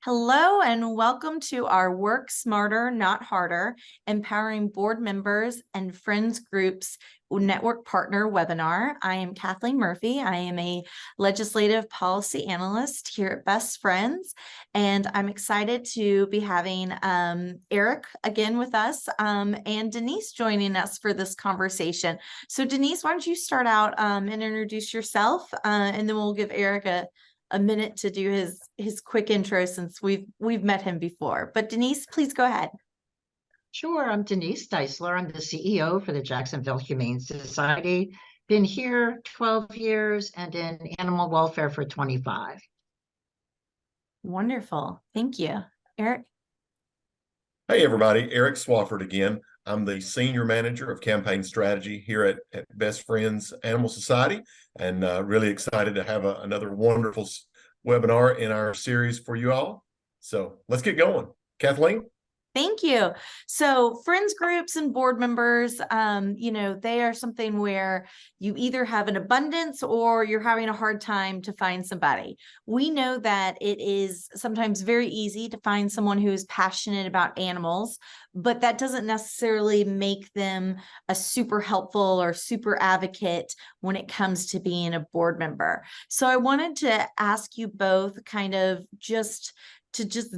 Hello and welcome to our Work Smarter, Not Harder, Empowering Board Members and Friends Groups Network Partner webinar. I am Kathleen Murphy. I am a legislative policy analyst here at Best Friends, and I'm excited to be having Eric again with us and Denise joining us for this conversation. So Denise, why don't you start out and introduce yourself, and then we'll give Eric a minute to do his quick intro since we've met him before. But Denise, please go ahead. Sure. I'm Denise Deisler. I'm the CEO for the Jacksonville Humane Society. Been here 12 years and in animal welfare for 25. Wonderful. Thank you. Eric? Hey, everybody. Eric Swafford again. I'm the Senior Manager of Campaign Strategy here at Best Friends Animal Society, and really excited to have another wonderful webinar in our series for you all. So let's get going. Kathleen? Thank you. So friends groups and board members, they are something where you either have an abundance or you're having a hard time to find somebody. We know that it is sometimes very easy to find someone who is passionate about animals, but that doesn't necessarily make them a super helpful or super advocate when it comes to being a board member. So I wanted to ask you both kind of just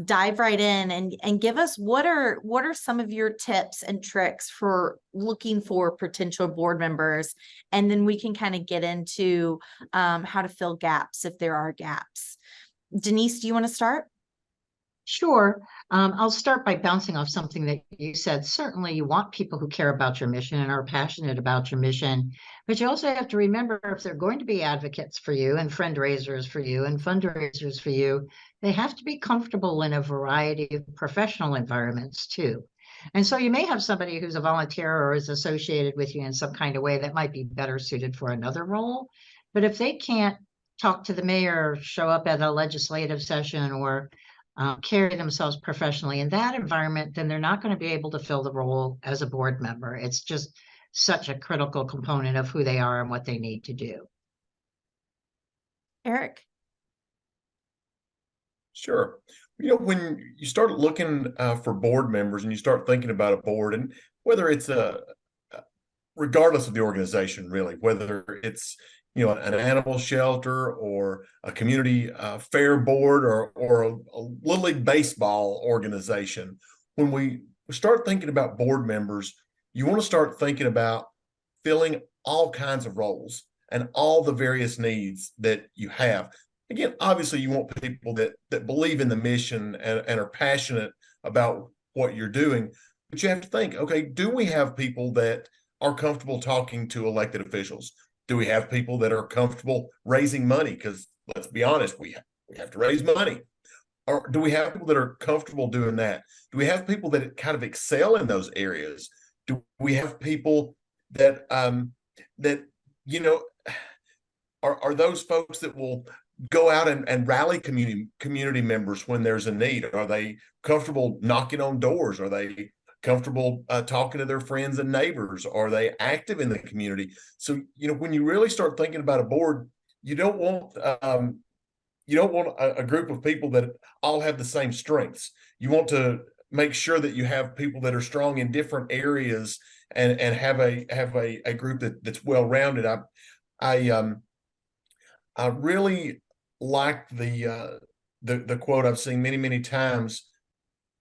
dive right in and give us what are some of your tips and tricks for looking for potential board members, and then we can kind of get into how to fill gaps if there are gaps. Denise, do you want to start? Sure. I'll start by bouncing off something that you said. Certainly, you want people who care about your mission and are passionate about your mission, but you also have to remember if they're going to be advocates for you and fundraisers for you and fundraisers for you, they have to be comfortable in a variety of professional environments too. And so you may have somebody who's a volunteer or is associated with you in some kind of way that might be better suited for another role. But if they can't talk to the mayor, show up at a legislative session, or carry themselves professionally in that environment, then they're not going to be able to fill the role as a board member. It's just such a critical component of who they are and what they need to do. Eric? Sure. When you start looking for board members and you start thinking about a board, and whether it's regardless of the organization, really, whether it's an animal shelter or a community fair board or a Little League baseball organization, when we start thinking about board members, you want to start thinking about filling all kinds of roles and all the various needs that you have. Again, obviously, you want people that believe in the mission and are passionate about what you're doing, but you have to think, okay, do we have people that are comfortable talking to elected officials? Do we have people that are comfortable raising money? Because let's be honest, we have to raise money. Or do we have people that are comfortable doing that? Do we have people that kind of excel in those areas? Do we have people that are those folks that will go out and rally community members when there's a need? Are they comfortable knocking on doors? Are they comfortable talking to their friends and neighbors? Are they active in the community? So, when you really start thinking about a board, you don't want a group of people that all have the same strengths. You want to make sure that you have people that are strong in different areas and have a group that's well-rounded. I really like the quote I've seen many, many times.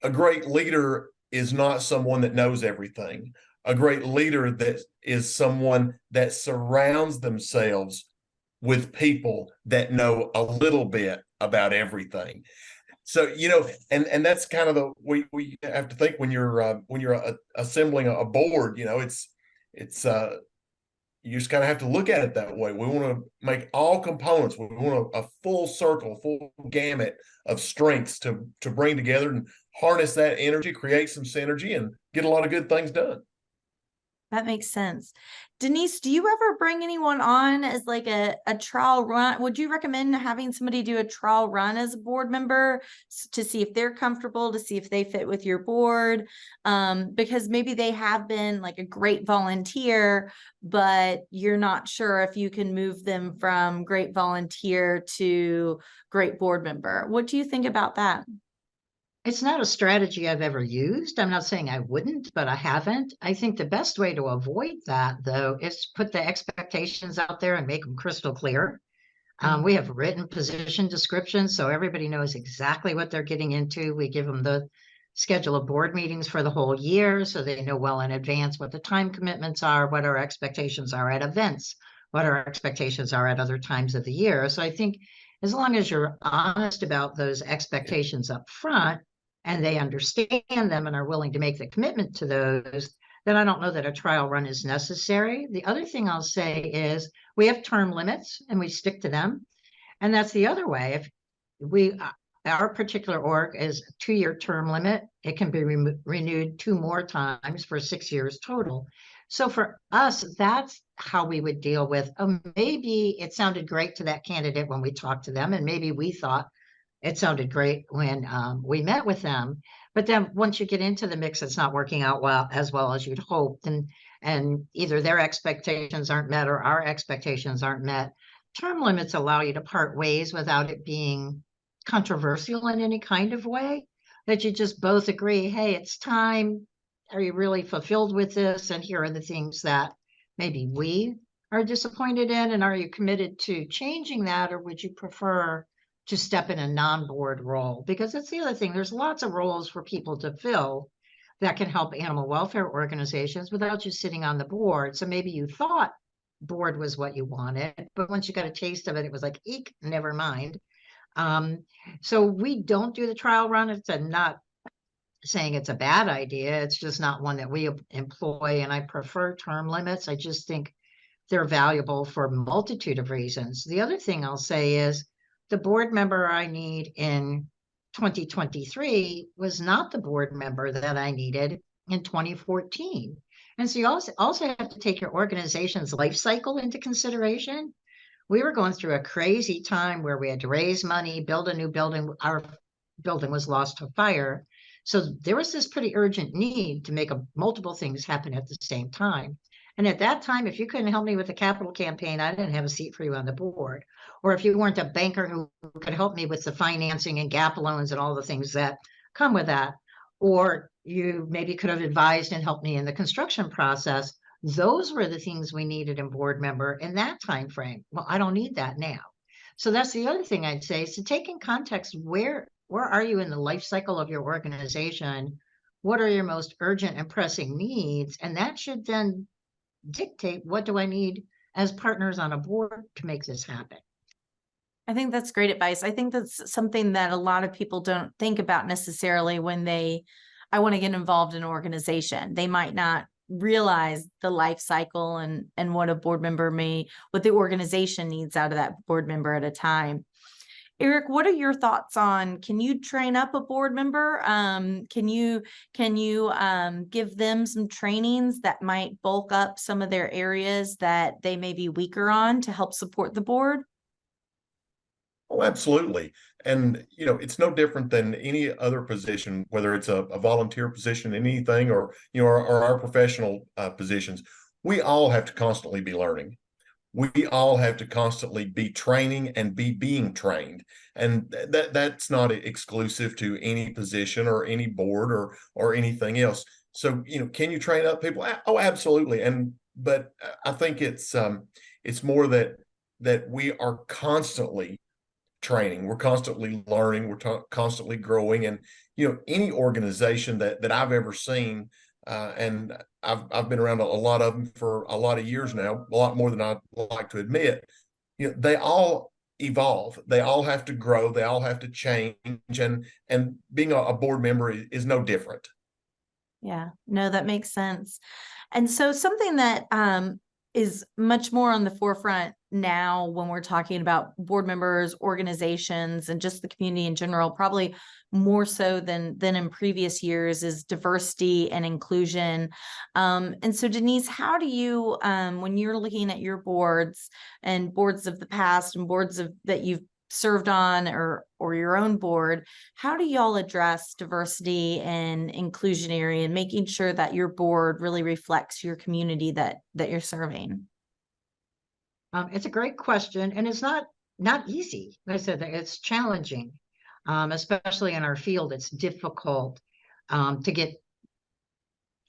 A great leader is not someone that knows everything. A great leader that is someone that surrounds themselves with people that know a little bit about everything. So, and that's kind of the we have to think when you're assembling a board. It's you just kind of have to look at it that way. We want to make all components. We want a full circle, full gamut of strengths to bring together and harness that energy, create some synergy, and get a lot of good things done. That makes sense. Denise, do you ever bring anyone on as like a trial run? Would you recommend having somebody do a trial run as a board member to see if they're comfortable, to see if they fit with your board? Because maybe they have been like a great volunteer, but you're not sure if you can move them from great volunteer to great board member. What do you think about that? It's not a strategy I've ever used. I'm not saying I wouldn't, but I haven't. I think the best way to avoid that, though, is to put the expectations out there and make them crystal clear. We have written position descriptions, so everybody knows exactly what they're getting into. We give them the schedule of board meetings for the whole year, so they know well in advance what the time commitments are, what our expectations are at events, what our expectations are at other times of the year. So I think as long as you're honest about those expectations up front and they understand them and are willing to make the commitment to those, then I don't know that a trial run is necessary. The other thing I'll say is we have term limits and we stick to them. And that's the other way. If our particular org is a 2-year term limit, it can be renewed 2 more times for 6 years total. So for us, that's how we would deal with, maybe it sounded great to that candidate when we talked to them, and maybe we thought it sounded great when we met with them. But then once you get into the mix, it's not working out as well as you'd hoped. And either their expectations aren't met or our expectations aren't met. Term limits allow you to part ways without it being controversial in any kind of way, that you just both agree, hey, it's time. Are you really fulfilled with this? And here are the things that maybe we are disappointed in. And are you committed to changing that? Or would you prefer to step in a non-board role? Because that's the other thing. There's lots of roles for people to fill that can help animal welfare organizations without you sitting on the board. So maybe you thought board was what you wanted, but once you got a taste of it, it was like, eek, never mind. So we don't do the trial run. It's not saying it's a bad idea. It's just not one that we employ. And I prefer term limits. I just think they're valuable for a multitude of reasons. The other thing I'll say is the board member I need in 2023 was not the board member that I needed in 2014. And so you also have to take your organization's life cycle into consideration. We were going through a crazy time where we had to raise money, build a new building. Our building was lost to fire. So there was this pretty urgent need to make multiple things happen at the same time. And at that time, if you couldn't help me with the capital campaign, I didn't have a seat for you on the board. Or if you weren't a banker who could help me with the financing and gap loans and all the things that come with that, or you maybe could have advised and helped me in the construction process, those were the things we needed in board member in that time frame. Well, I don't need that now. So that's the other thing I'd say is to take in context, where are you in the life cycle of your organization? What are your most urgent and pressing needs? And that should then dictate, what do I need as partners on a board to make this happen? I think that's great advice. I think that's something that a lot of people don't think about necessarily when I want to get involved in an organization. They might not realize the life cycle and what a board member what the organization needs out of that board member at a time. Eric, what are your thoughts on, can you train up a board member? Can you give them some trainings that might bulk up some of their areas that they may be weaker on to help support the board? Oh, absolutely. And, it's no different than any other position, whether it's a volunteer position, anything, or, or our professional positions. We all have to constantly be learning. We all have to constantly be training and be being trained. And that's not exclusive to any position or any board or anything else. So, can you train up people? Oh, absolutely. But I think it's more that we are constantly training, we're constantly learning, we're constantly growing. And any organization that I've ever seen, and I've been around a lot of them for a lot of years now, a lot more than I'd like to admit, they all evolve, they all have to grow, they all have to change, and being a board member is no different. Yeah, no, that makes sense. And so something that is much more on the forefront now when we're talking about board members, organizations, and just the community in general, probably more so than in previous years, is diversity and inclusion. And so Denise, how do you, when you're looking at your boards and boards of the past and boards that you've served on or your own board, how do y'all address diversity and inclusionary and making sure that your board really reflects your community that you're serving? It's a great question, and it's not easy. Like I said, it's challenging. Especially in our field, it's difficult to get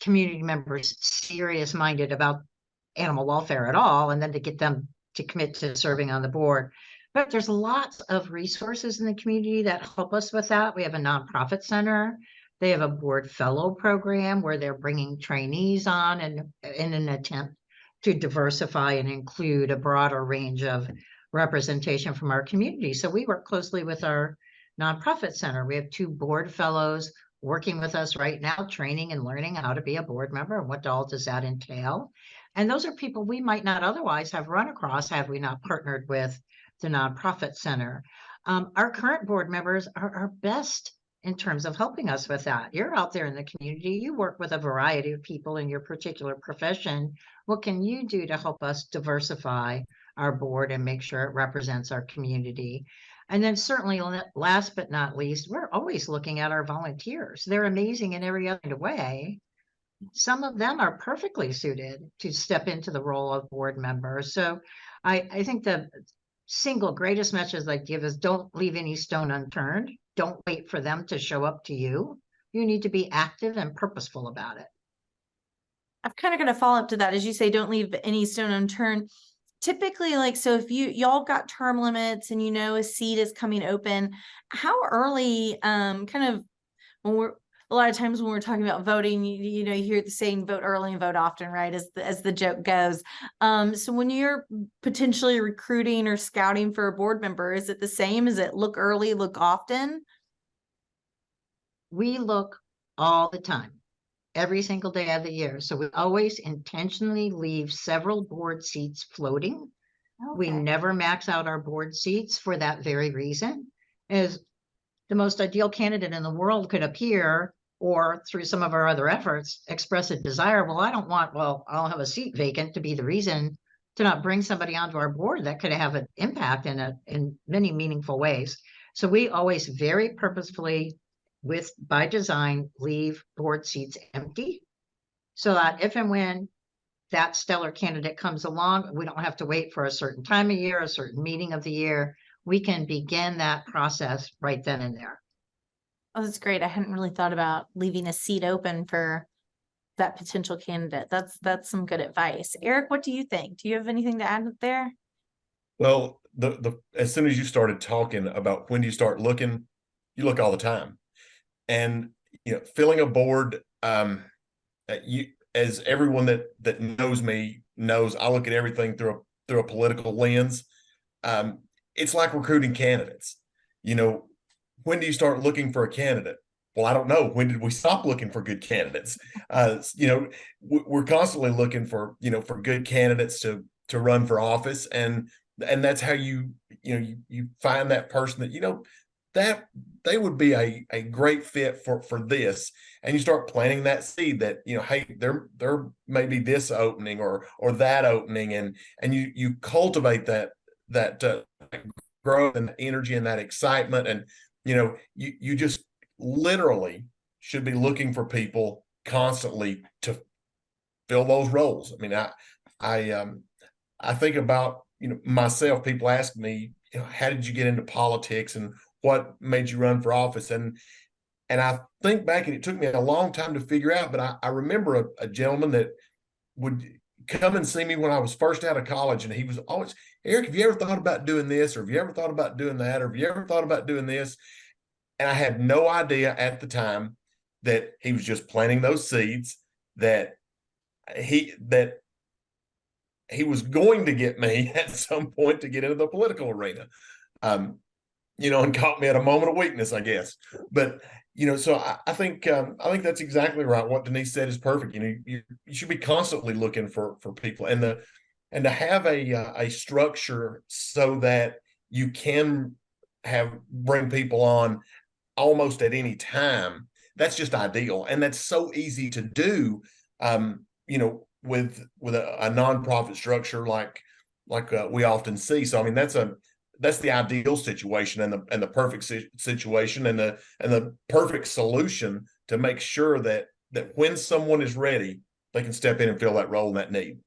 community members serious minded about animal welfare at all, and then to get them to commit to serving on the board. But there's lots of resources in the community that help us with that. We have a nonprofit center. They have a board fellow program where they're bringing trainees on, and in an attempt to diversify and include a broader range of representation from our community. So we work closely with our nonprofit center. We have 2 board fellows working with us right now, training and learning how to be a board member and what all does that entail. And those are people we might not otherwise have run across had we not partnered with the nonprofit center. Our current board members are best in terms of helping us with that. You're out there in the community, you work with a variety of people in your particular profession. What can you do to help us diversify our board and make sure it represents our community? And then certainly last but not least, we're always looking at our volunteers. They're amazing in every other way. Some of them are perfectly suited to step into the role of board member. So I think the single greatest message I give is don't leave any stone unturned. Don't wait for them to show up to you. You need to be active and purposeful about it. I've kind of got to follow up to that. As you say, don't leave any stone unturned. Typically, like, so if y'all got term limits and a seat is coming open, how early, kind of when a lot of times when we're talking about voting, you hear the saying vote early and vote often, right? As the joke goes. So when you're potentially recruiting or scouting for a board member, is it the same? Is it look early, look often? We look all the time, every single day of the year. So we always intentionally leave several board seats floating. We never max out our board seats for that very reason. As the most ideal candidate in the world could appear, or through some of our other efforts, express a desire. Well, I'll have a seat vacant, to be the reason to not bring somebody onto our board that could have an impact in many meaningful ways. So we always very purposefully, by design, leave board seats empty, so that if and when that stellar candidate comes along, we don't have to wait for a certain time of year, a certain meeting of the year. We can begin that process right then and there. Oh, that's great. I hadn't really thought about leaving a seat open for that potential candidate. That's some good advice. Eric, what do you think? Do you have anything to add there? Well, as soon as you started talking about when do you start looking, you look all the time. And filling a board, as everyone that knows me knows, I look at everything through a political lens. It's like recruiting candidates. When do you start looking for a candidate? Well, I don't know. When did we stop looking for good candidates? We're constantly looking for good candidates to run for office, and that's how you find that person that that they would be a great fit for this, and you start planting that seed that hey, there may be this opening or that opening, and you cultivate that growth and energy and that excitement, and you just literally should be looking for people constantly to fill those roles. I mean, I think about myself. People ask me, how did you get into politics and what made you run for office? And I think back, and it took me a long time to figure out, but I remember a gentleman that would come and see me when I was first out of college, and he was always, Eric, have you ever thought about doing this, or have you ever thought about doing that, or have you ever thought about doing this? And I had no idea at the time that he was just planting those seeds, that he was going to get me at some point to get into the political arena. And caught me at a moment of weakness, I guess. But so I think that's exactly right. What Denise said is perfect. You should be constantly looking for people, and to have a structure so that you can bring people on almost at any time. That's just ideal, and that's so easy to do. With a nonprofit structure like we often see. So I mean, that's the ideal situation, and the perfect situation, and the perfect solution to make sure that when someone is ready, they can step in and fill that role and that need.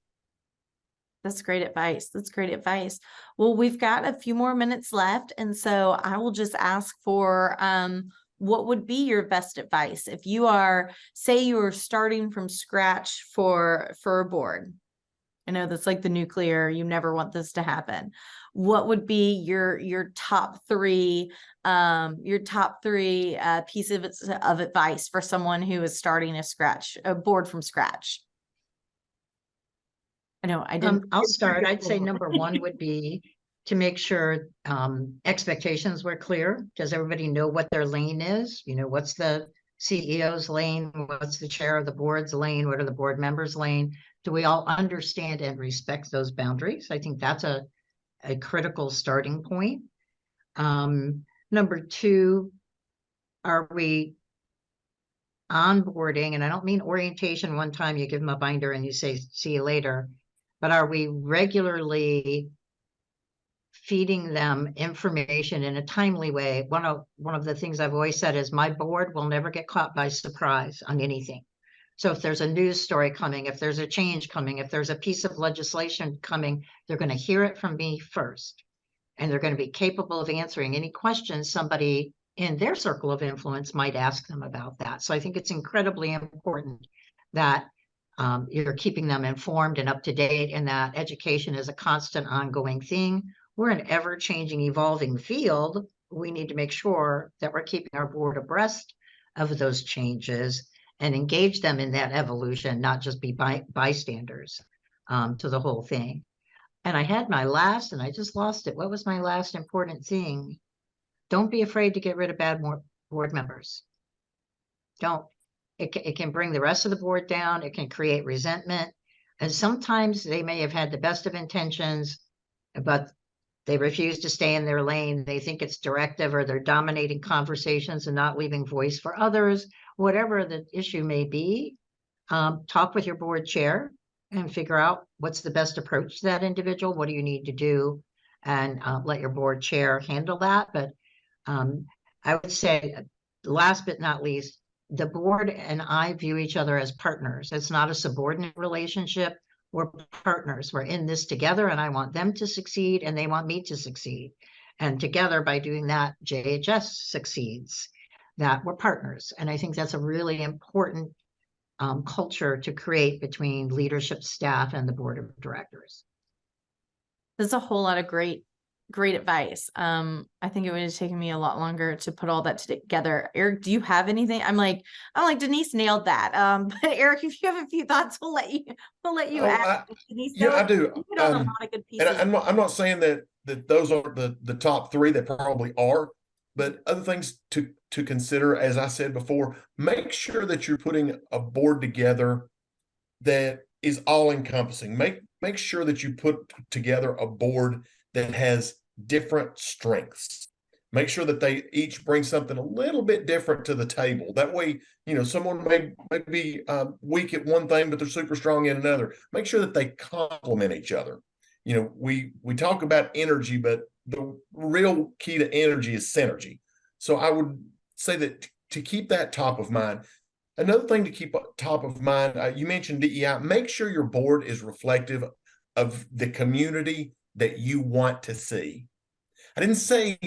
That's great advice. That's great advice. Well, we've got a few more minutes left. And so I will just ask for what would be your best advice if you are, say you are starting from scratch for a board. I know that's like the nuclear, you never want this to happen. What would be your top three pieces of advice for someone who is starting a board from scratch? I know I didn't. I'll start. I'd say number one would be to make sure expectations were clear. Does everybody know what their lane is? You know, what's the CEO's lane? What's the chair of the board's lane? What are the board members' lane? Do we all understand and respect those boundaries? I think that's a critical starting point. Number two, are we onboarding? And I don't mean orientation one time, you give them a binder and you say, see you later. But are we regularly feeding them information in a timely way? One of the things I've always said is my board will never get caught by surprise on anything. So if there's a news story coming, if there's a change coming, if there's a piece of legislation coming, they're going to hear it from me first. And they're going to be capable of answering any questions somebody in their circle of influence might ask them about that. So I think it's incredibly important that you're keeping them informed and up to date, and that education is a constant ongoing thing. We're an ever-changing, evolving field. We need to make sure that we're keeping our board abreast of those changes and engage them in that evolution, not just be bystanders to the whole thing. And I had my last, and I just lost it. What was my last important thing? Don't be afraid to get rid of bad board members. Don't. It can bring the rest of the board down. It can create resentment. And sometimes they may have had the best of intentions, but they refuse to stay in their lane. They think it's directive, or they're dominating conversations and not leaving voice for others. Whatever the issue may be, talk with your board chair and figure out what's the best approach to that individual. What do you need to do? And let your board chair handle that. But I would say, last but not least, the board and I view each other as partners. It's not a subordinate relationship. We're partners. We're in this together, and I want them to succeed and they want me to succeed. And together, by doing that, JHS succeeds. That we're partners. And I think that's a really important culture to create between leadership, staff, and the board of directors. There's a whole lot of great advice. I think it would have taken me a lot longer to put all that together. Eric, do you have anything? I'm like Denise nailed that. But Eric, if you have a few thoughts, we'll let you add. Denise, yeah, I do. You put on a lot of good pieces. And I'm not saying that those are the top three. That probably are, but other things to consider, as I said before, make sure that you're putting a board together that is all encompassing. Make sure that you put together a board that has different strengths. Make sure that they each bring something a little bit different to the table. That way, you know, someone may be weak at one thing, but they're super strong in another. Make sure that they complement each other. You know, we talk about energy, but the real key to energy is synergy. So I would say that to keep that top of mind. Another thing to keep top of mind, you mentioned DEI. Make sure your board is reflective of the community that you want to see. I didn't say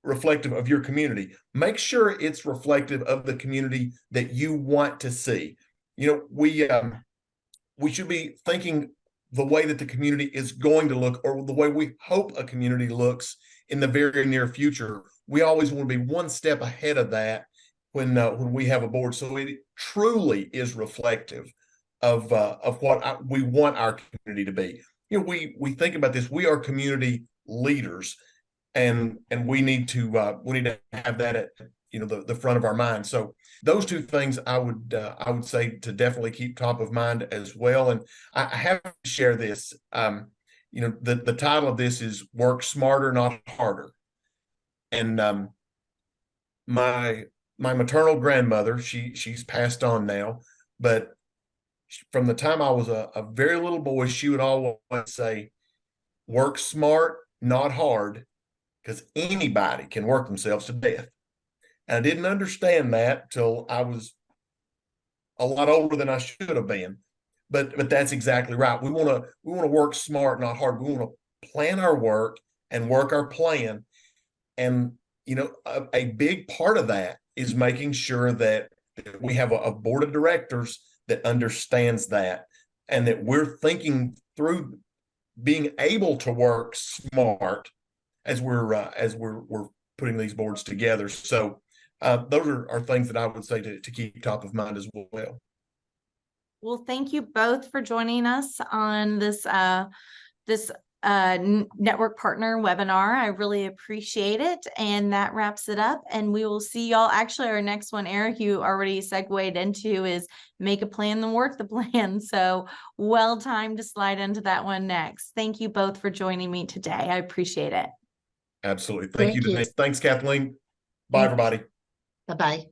reflective of your community. Make sure it's reflective of the community that you want to see. You know, we should be thinking the way that the community is going to look, or the way we hope a community looks in the very near future. We always want to be one step ahead of that when we have a board, so it truly is reflective of what we want our community to be. You know, we think about this. We are community leaders, and we need to have that at the front of our mind. So those two things I would say to definitely keep top of mind as well. And I have to share this. The title of this is "Work Smarter, Not Harder," and my maternal grandmother, she's passed on now, but from the time I was a very little boy, she would always say, "Work smart, not hard," because anybody can work themselves to death. And I didn't understand that till I was a lot older than I should have been. but that's exactly right. We want to work smart, not hard. We want to plan our work and work our plan. And a big part of that is making sure that we have a board of directors that understands that, and that we're thinking through being able to work smart as we're putting these boards together. So those are things that I would say to keep top of mind as well. Well, thank you both for joining us on this network partner webinar. I really appreciate it. And that wraps it up. And we will see y'all. Actually, our next one, Eric, you already segued into, is make a plan, then work the plan. So well timed to slide into that one next. Thank you both for joining me today. I appreciate it. Absolutely. Thank you. you. Thanks, Kathleen. Bye, everybody. Bye-bye.